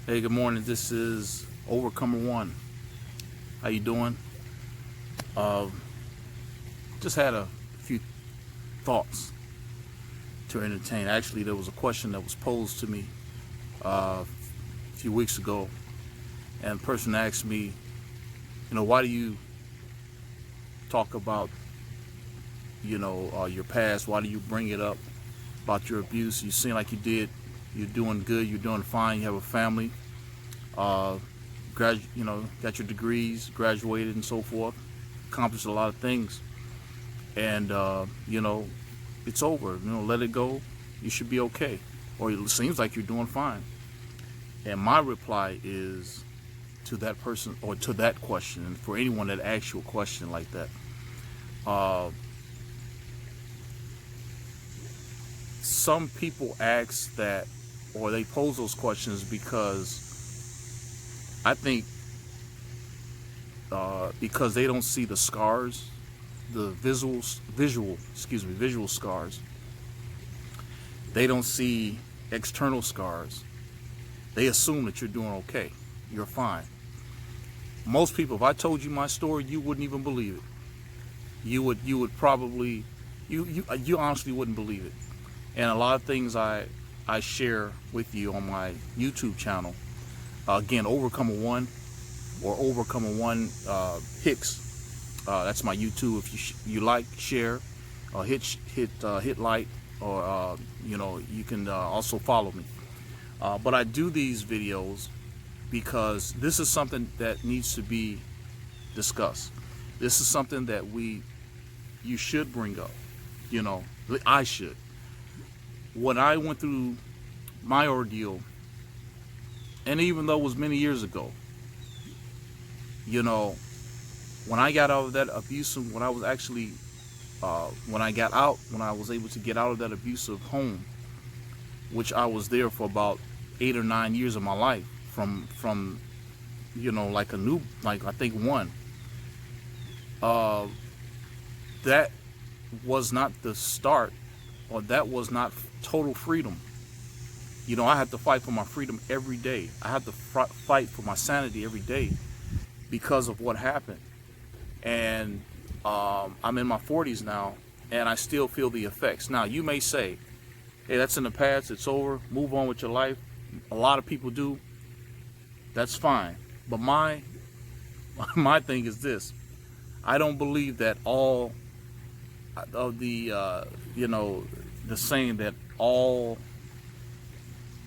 Hey, good morning. This is Overcomer One. How you doing? Uh, just had a few thoughts to entertain. Actually, there was a question that was posed to me a few weeks ago, and the person asked me, why do you talk about, your past? Why do you bring it up about your abuse? You seem like you're doing good. You're doing fine. You have a family. Uh, got your degrees, graduated, and so forth. Accomplished a lot of things, and it's over. Let it go. You should be okay, or it seems like you're doing fine. And my reply is to that person or to that question, and for anyone that asks you a question like that, uh, some people ask that, or they pose those questions because I think because they don't see the scars, the visual scars. They don't see external scars. They assume that you're doing okay. You're fine. Most people, if I told you my story, you wouldn't even believe it. You would probably, you honestly wouldn't believe it. And a lot of things I share with you on my YouTube channel. Again, Overcomer One or Overcomer One Hicks. That's my YouTube. If you like, share, hit like, or you can also follow me. But I do these videos because this is something that needs to be discussed. This is something that you should bring up. I should. When I went through my ordeal, and even though it was many years ago, when I got out of that abusive, when I was actually, when I was able to get out of that abusive home, which I was there for about 8 or 9 years of my life, from like I think one, that was not the start, or that was not total freedom. I had to fight for my freedom every day. I had to fight for my sanity every day because of what happened. And I'm in my 40s now, and I still feel the effects. Now, you may say, hey, that's in the past, it's over, move on with your life. A lot of people do. That's fine. But my thing is this. I don't believe that all of the, the saying that all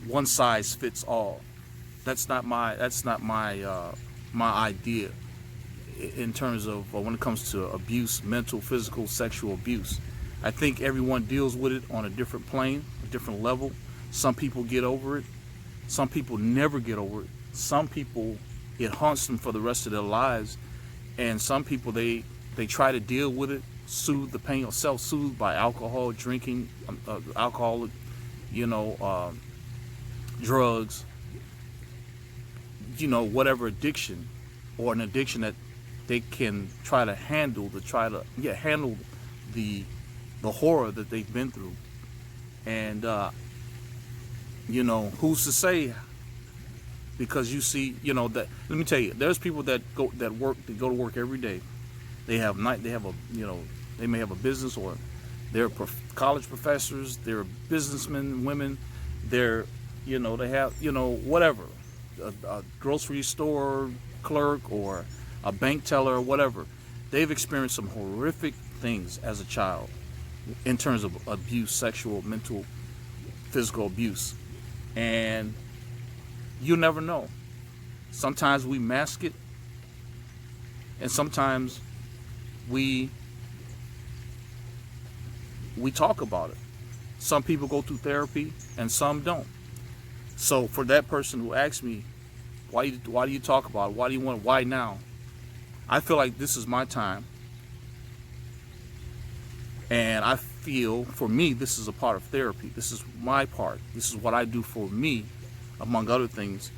one size fits all. That's not my my idea in terms of when it comes to abuse, mental, physical, sexual abuse. I think everyone deals with it on a different plane, a different level. Some people get over it. Some people never get over it. Some people, it haunts them for the rest of their lives. And some people, they try to deal with it, soothe the pain, or self-soothe by alcohol, drinking, alcohol, drugs, whatever addiction, or an addiction that they can try to handle, handle the horror that they've been through. And who's to say? Because you see, that, let me tell you, there's people that go to work every day. They may have a business, or they're college professors, they're businessmen, women, they're, they have, whatever, a grocery store clerk or a bank teller or whatever. They've experienced some horrific things as a child in terms of abuse, sexual, mental, physical abuse. And you never know. Sometimes we mask it, and sometimes we talk about it. Some people go through therapy and some don't. So for that person who asks me, why do you talk about it? Why now? I feel like this is my time. And I feel, for me, this is a part of therapy. This is my part. This is what I do for me, among other things,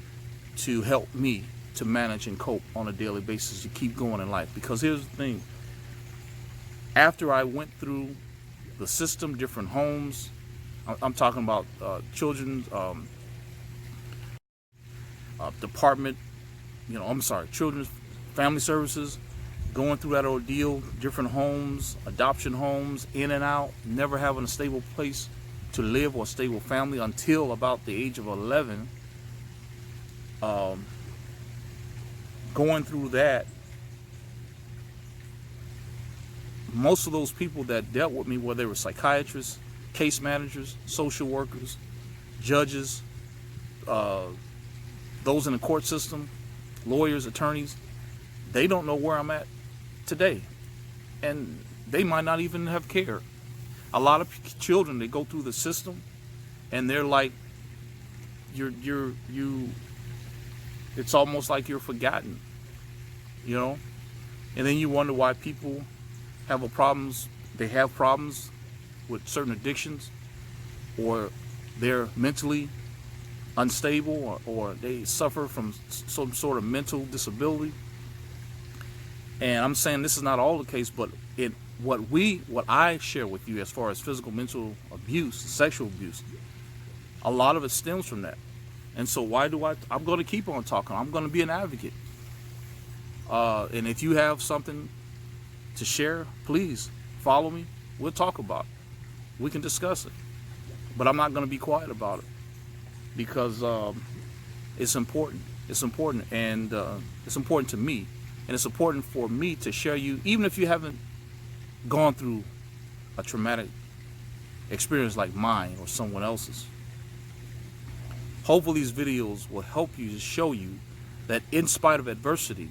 to help me to manage and cope on a daily basis, to keep going in life. Because here's the thing. After I went through the system, different homes, I'm talking about children, department, I'm sorry, Children's Family Services, going through that ordeal, different homes, adoption homes, in and out, never having a stable place to live or a stable family until about the age of 11. Going through that, most of those people that dealt with me, whether they were psychiatrists, case managers, social workers, judges, those in the court system, lawyers, attorneys, they don't know where I'm at today, and they might not even have cared. A lot of children, they go through the system and they're like, it's almost like you're forgotten, and then you wonder why people have problems with certain addictions, or they're mentally unstable, or they suffer from some sort of mental disability. And I'm saying this is not all the case, but what I share with you as far as physical, mental abuse, sexual abuse, a lot of it stems from that. And so I'm going to keep on talking. I'm going to be an advocate. And if you have something to share, please follow me. We'll talk about it. We can discuss it. But I'm not going to be quiet about it, because it's important. It's important, and it's important to me. And it's important for me to share you, even if you haven't gone through a traumatic experience like mine or someone else's. Hopefully these videos will help you to show you that in spite of adversity,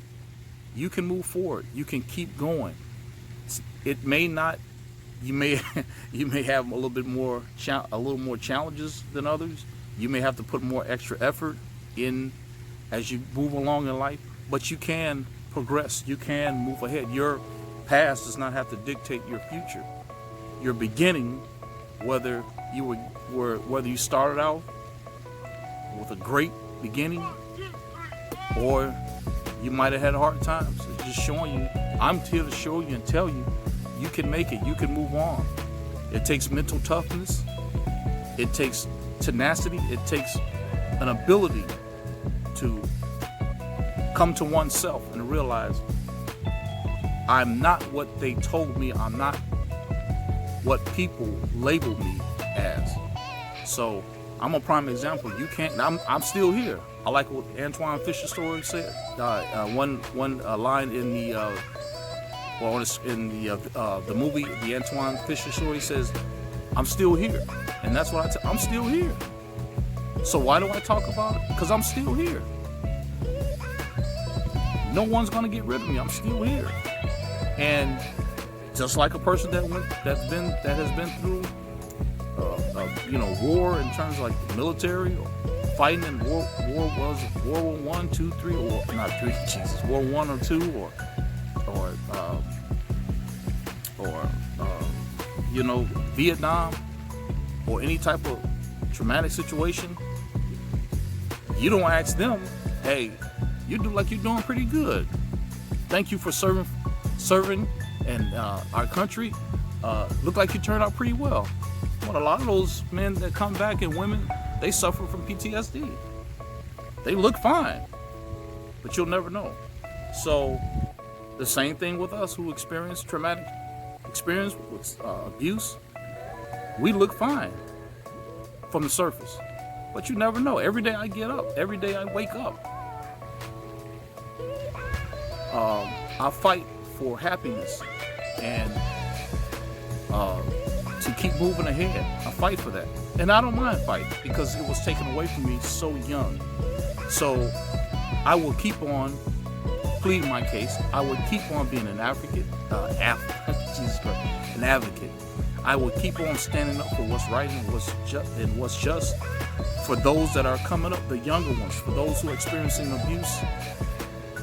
you can move forward. You can keep going. It may not, you may have a little more challenges than others. You may have to put more extra effort in as you move along in life, but you can progress. You can move ahead. Your past does not have to dictate your future. Your beginning, whether you started out with a great beginning, or you might have had hard times. It's just showing you, I'm here to show you and tell you, you can make it, you can move on. It takes mental toughness, it takes tenacity, it takes an ability to come to oneself and realize, I'm not what they told me, I'm not what people labeled me as. So I'm a prime example. You can't. I'm still here. I like what Antwone Fisher story said. One line in the movie, the Antwone Fisher story says, "I'm still here," and that's what I'm still here. So why do I talk about it? Because I'm still here. No one's gonna get rid of me. I'm still here, and just like a person that has been through war in terms of like the military, or fighting in World War I, II, III, or not three, Jesus, War I or II, or Vietnam, or any type of traumatic situation. You don't ask them, hey, you do like you're doing pretty good. Thank you for serving and our country. Look like you turned out pretty well. But a lot of those men that come back, and women, they suffer from PTSD. They look fine, but you'll never know. So the same thing with us who experience traumatic experience with abuse. We look fine from the surface, but you never know. Every day I get up, every day I wake up, I fight for happiness and to keep moving ahead. I fight for that. And I don't mind fighting, because it was taken away from me so young. So I will keep on pleading my case. I will keep on being an advocate. Jesus Christ, an advocate. I will keep on standing up for what's right and what's just for those that are coming up, the younger ones, for those who are experiencing abuse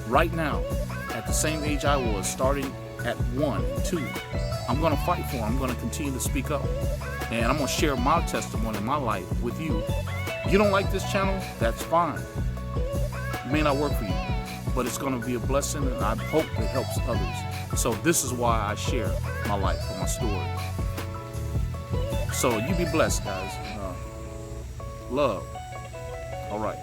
right now, at the same age I was, starting at 1 and 2. I'm going to fight for them. I'm going to continue to speak up. And I'm going to share my testimony, my life with you. You don't like this channel? That's fine. It may not work for you, but it's going to be a blessing, and I hope it helps others. So this is why I share my life and my story. So you be blessed, guys. Love. All right.